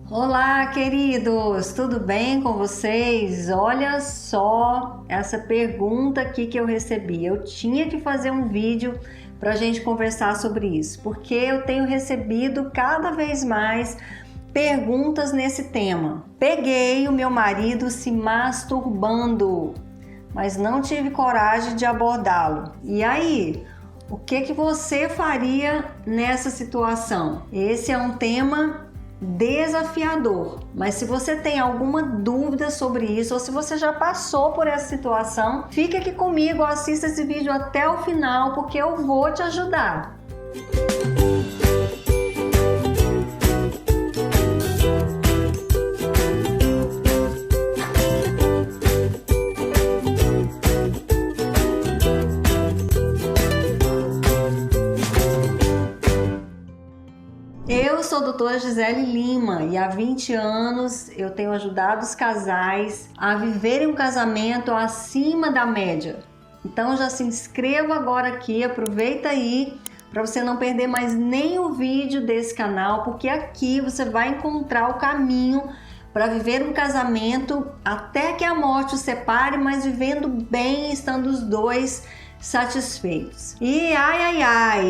Olá, queridos! Tudo bem com vocês? Olha só essa pergunta aqui que eu recebi. Eu tinha que fazer um vídeo para a gente conversar sobre isso, porque eu tenho recebido cada vez mais perguntas nesse tema. Peguei o meu marido se masturbando, mas não tive coragem de abordá-lo. E aí? O que você faria nessa situação? Esse é um tema desafiador, mas se você tem alguma dúvida sobre isso ou se você já passou por essa situação, fique aqui comigo, assista esse vídeo até o final porque eu vou te ajudar. Eu sou a doutora Gisele Lima e há 20 anos eu tenho ajudado os casais a viverem um casamento acima da média. Então já se inscreva agora aqui, aproveita aí para você não perder mais nenhum vídeo desse canal, porque aqui você vai encontrar o caminho para viver um casamento até que a morte os separe, mas vivendo bem, estando os dois satisfeitos. E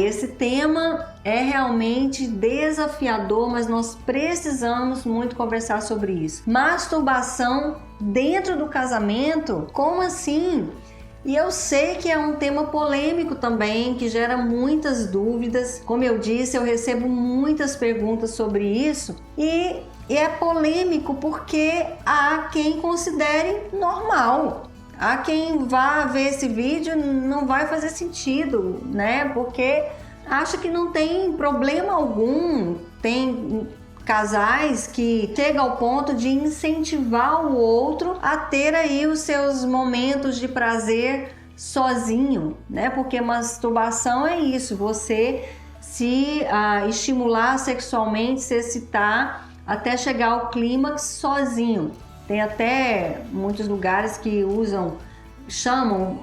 esse tema é realmente desafiador, mas nós precisamos muito conversar sobre isso. Masturbação dentro do casamento? Como assim? E eu sei que é um tema polêmico também, que gera muitas dúvidas. Como eu disse, eu recebo muitas perguntas sobre isso e é polêmico porque há quem considere normal. Há quem vá ver esse vídeo não vai fazer sentido, né? Porque acha que não tem problema algum. Tem casais que chegam ao ponto de incentivar o outro a ter aí os seus momentos de prazer sozinho, né? Porque masturbação é isso, você se estimular sexualmente, se excitar até chegar ao clímax sozinho. Tem até muitos lugares que usam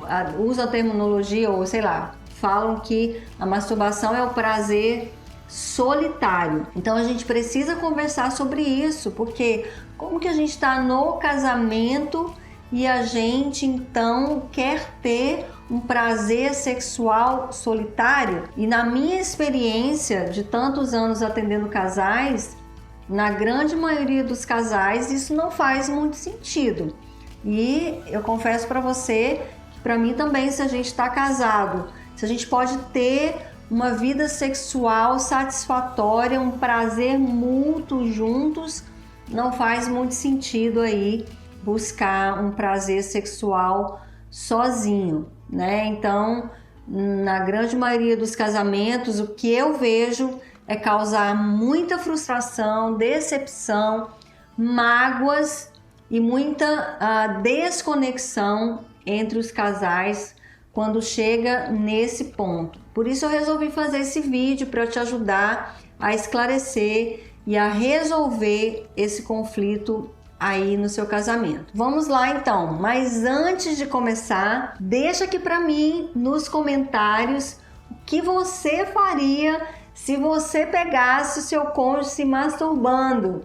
a terminologia ou sei lá, falam que a masturbação é o prazer solitário. Então a gente precisa conversar sobre isso, porque como que a gente está no casamento e a gente então quer ter um prazer sexual solitário? E na minha experiência de tantos anos atendendo casais, na grande maioria dos casais isso não faz muito sentido. E eu confesso para você que para mim também, se a gente está casado, se a gente pode ter uma vida sexual satisfatória, um prazer mútuo juntos, não faz muito sentido aí buscar um prazer sexual sozinho, né? Então, na grande maioria dos casamentos, o que eu vejo é causar muita frustração, decepção, mágoas e muita desconexão entre os casais quando chega nesse ponto. Por isso eu resolvi fazer esse vídeo para te ajudar a esclarecer e a resolver esse conflito aí no seu casamento. Vamos lá então, mas antes de começar, deixa aqui para mim nos comentários o que você faria se você pegasse o seu cônjuge se masturbando.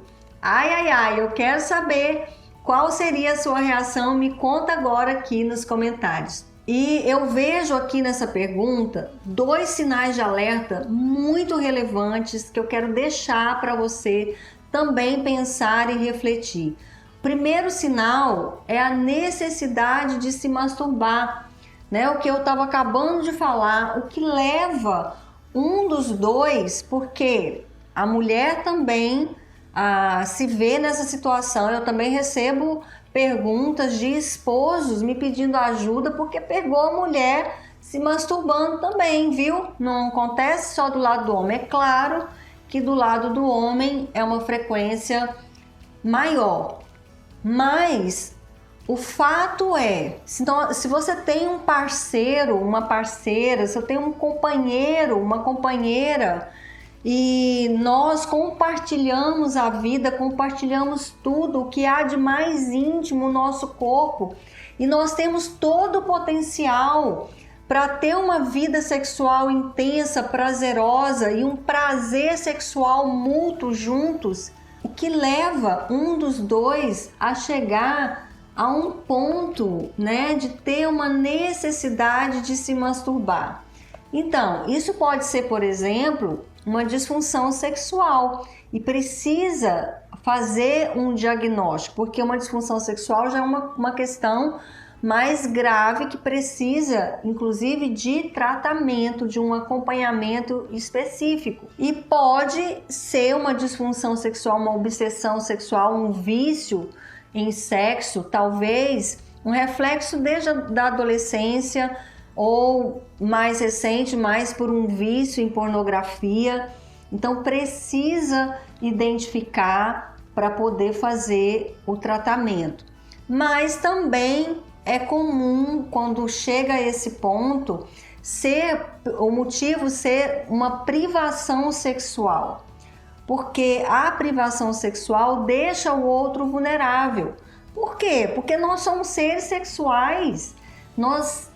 Eu quero saber qual seria a sua reação, me conta agora aqui nos comentários. E eu vejo aqui nessa pergunta 2 sinais de alerta muito relevantes que eu quero deixar para você também pensar e refletir. Primeiro sinal é a necessidade de se masturbar, né? O que eu estava acabando de falar, o que leva um dos dois, porque a mulher também se vê nessa situação. Eu também recebo perguntas de esposos me pedindo ajuda porque pegou a mulher se masturbando também, viu? Não acontece só do lado do homem. É claro que do lado do homem é uma frequência maior, mas o fato é, se você tem um parceiro, uma parceira, se eu tenho um companheiro, uma companheira, e nós compartilhamos a vida, compartilhamos tudo o que há de mais íntimo no nosso corpo, e nós temos todo o potencial para ter uma vida sexual intensa, prazerosa e um prazer sexual mútuo juntos. O que leva um dos dois a chegar a um ponto, né, de ter uma necessidade de se masturbar. Então, isso pode ser, por exemplo, uma disfunção sexual e precisa fazer um diagnóstico, porque uma disfunção sexual já é uma questão mais grave que precisa, inclusive, de tratamento, de um acompanhamento específico. E pode ser uma disfunção sexual, uma obsessão sexual, um vício em sexo, talvez um reflexo desde a adolescência ou mais recente, mais por um vício em pornografia. Então precisa identificar para poder fazer o tratamento. Mas também é comum, quando chega a esse ponto, o motivo ser uma privação sexual. Porque a privação sexual deixa o outro vulnerável. Por quê? Porque nós somos seres sexuais. Nós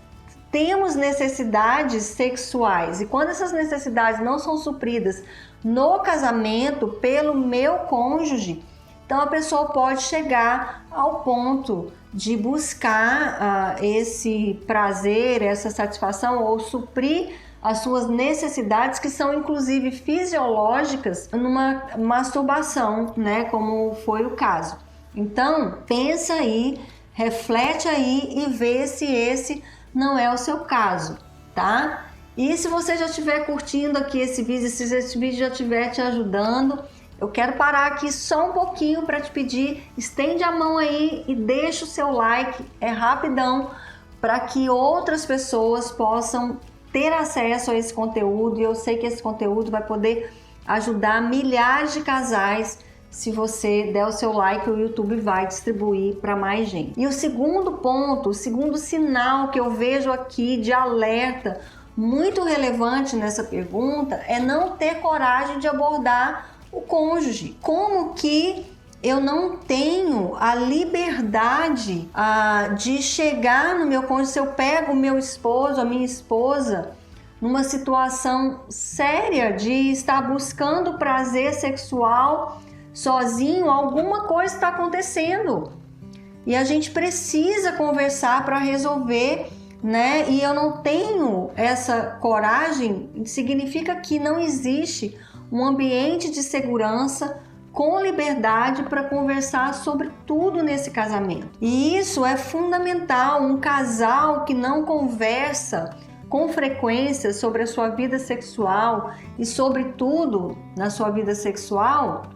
temos necessidades sexuais. E quando essas necessidades não são supridas no casamento pelo meu cônjuge, então a pessoa pode chegar ao ponto de buscar esse prazer, essa satisfação ou suprir as suas necessidades, que são inclusive fisiológicas, numa masturbação, né, como foi o caso. Então, pensa aí, reflete aí e vê se esse não é o seu caso, tá? E se você já estiver curtindo aqui esse vídeo, se esse vídeo já estiver te ajudando, eu quero parar aqui só um pouquinho para te pedir, estende a mão aí e deixa o seu like, é rapidão, para que outras pessoas possam ter acesso a esse conteúdo. E eu sei que esse conteúdo vai poder ajudar milhares de casais. Se você der o seu like, o YouTube vai distribuir para mais gente. E o segundo ponto, o segundo sinal que eu vejo aqui de alerta, muito relevante nessa pergunta, é não ter coragem de abordar o cônjuge. Como que eu não tenho a liberdade de chegar no meu cônjuge, se eu pego o meu esposo, a minha esposa, numa situação séria de estar buscando prazer sexual sozinho, alguma coisa está acontecendo e a gente precisa conversar para resolver, né? E eu não tenho essa coragem, significa que não existe um ambiente de segurança com liberdade para conversar sobre tudo nesse casamento. E isso é fundamental. Um casal que não conversa com frequência sobre a sua vida sexual e sobre tudo na sua vida sexual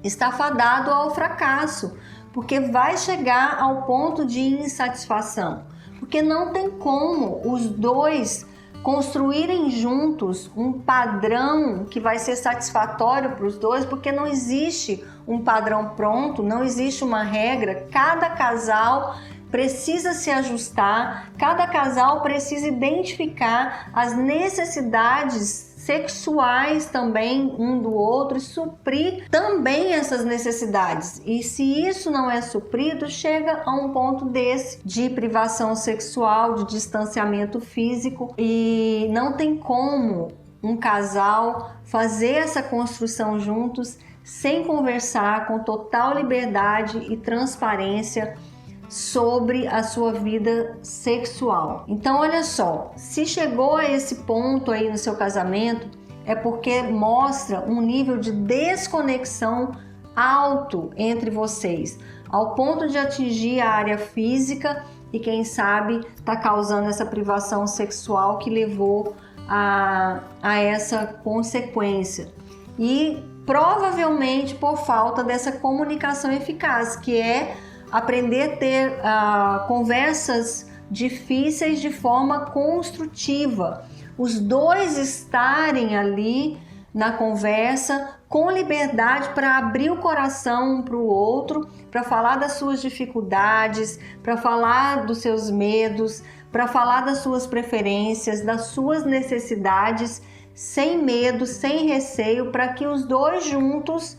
está fadado ao fracasso, porque vai chegar ao ponto de insatisfação, porque não tem como os dois construírem juntos um padrão que vai ser satisfatório para os dois, porque não existe um padrão pronto, não existe uma regra. Cada casal precisa se ajustar, cada casal precisa identificar as necessidades sexuais também um do outro e suprir também essas necessidades. E se isso não é suprido, chega a um ponto desse de privação sexual, de distanciamento físico, e não tem como um casal fazer essa construção juntos sem conversar com total liberdade e transparência sobre a sua vida sexual. Então, olha só, se chegou a esse ponto aí no seu casamento, é porque mostra um nível de desconexão alto entre vocês, ao ponto de atingir a área física e, quem sabe, está causando essa privação sexual que levou a essa consequência. E provavelmente por falta dessa comunicação eficaz, que é aprender a ter conversas difíceis de forma construtiva. Os dois estarem ali na conversa com liberdade para abrir o coração um para o outro, para falar das suas dificuldades, para falar dos seus medos, para falar das suas preferências, das suas necessidades, sem medo, sem receio, para que os dois juntos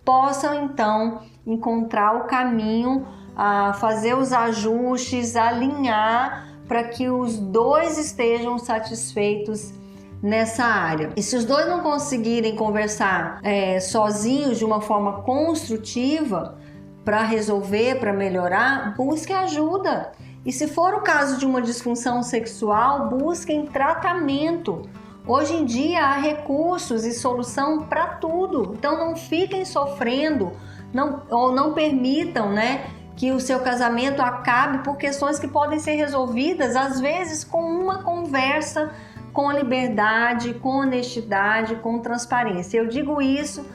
possam então encontrar o caminho, fazer os ajustes, alinhar para que os dois estejam satisfeitos nessa área. E se os dois não conseguirem conversar sozinhos de uma forma construtiva para resolver, para melhorar, busque ajuda. E se for o caso de uma disfunção sexual, busquem tratamento. Hoje em dia há recursos e solução para tudo. Então não fiquem sofrendo, não permitam, que o seu casamento acabe por questões que podem ser resolvidas, às vezes, com uma conversa com liberdade, com honestidade, com transparência. Eu digo isso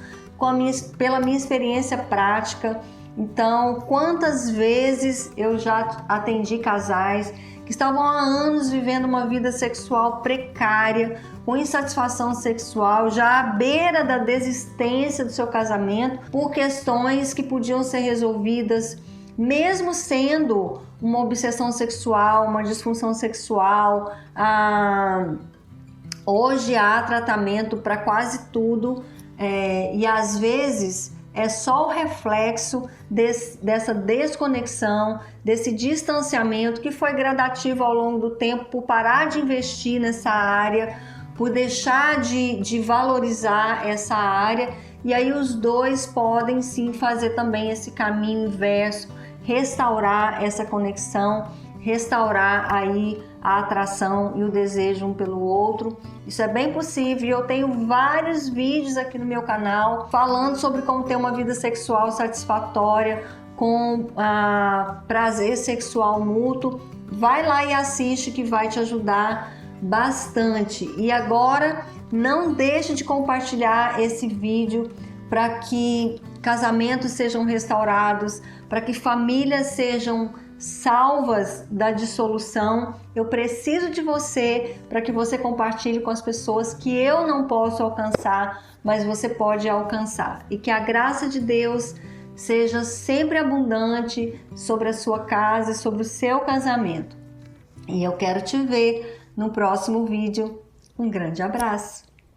pela minha experiência prática. Então, quantas vezes eu já atendi casais que estavam há anos vivendo uma vida sexual precária, com insatisfação sexual, já à beira da desistência do seu casamento, por questões que podiam ser resolvidas, mesmo sendo uma obsessão sexual, uma disfunção sexual. Hoje há tratamento para quase tudo, e às vezes é só o reflexo dessa desconexão, desse distanciamento que foi gradativo ao longo do tempo, por parar de investir nessa área, por deixar de valorizar essa área. E aí os dois podem sim fazer também esse caminho inverso, restaurar essa conexão, restaurar aí a atração e o desejo um pelo outro. Isso é bem possível. Eu tenho vários vídeos aqui no meu canal falando sobre como ter uma vida sexual satisfatória, com prazer sexual mútuo. Vai lá e assiste, que vai te ajudar bastante. E agora não deixe de compartilhar esse vídeo para que casamentos sejam restaurados, para que famílias sejam salvas da dissolução. Eu preciso de você para que você compartilhe com as pessoas que eu não posso alcançar, mas você pode alcançar. E que a graça de Deus seja sempre abundante sobre a sua casa e sobre o seu casamento. E eu quero te ver no próximo vídeo. Um grande abraço!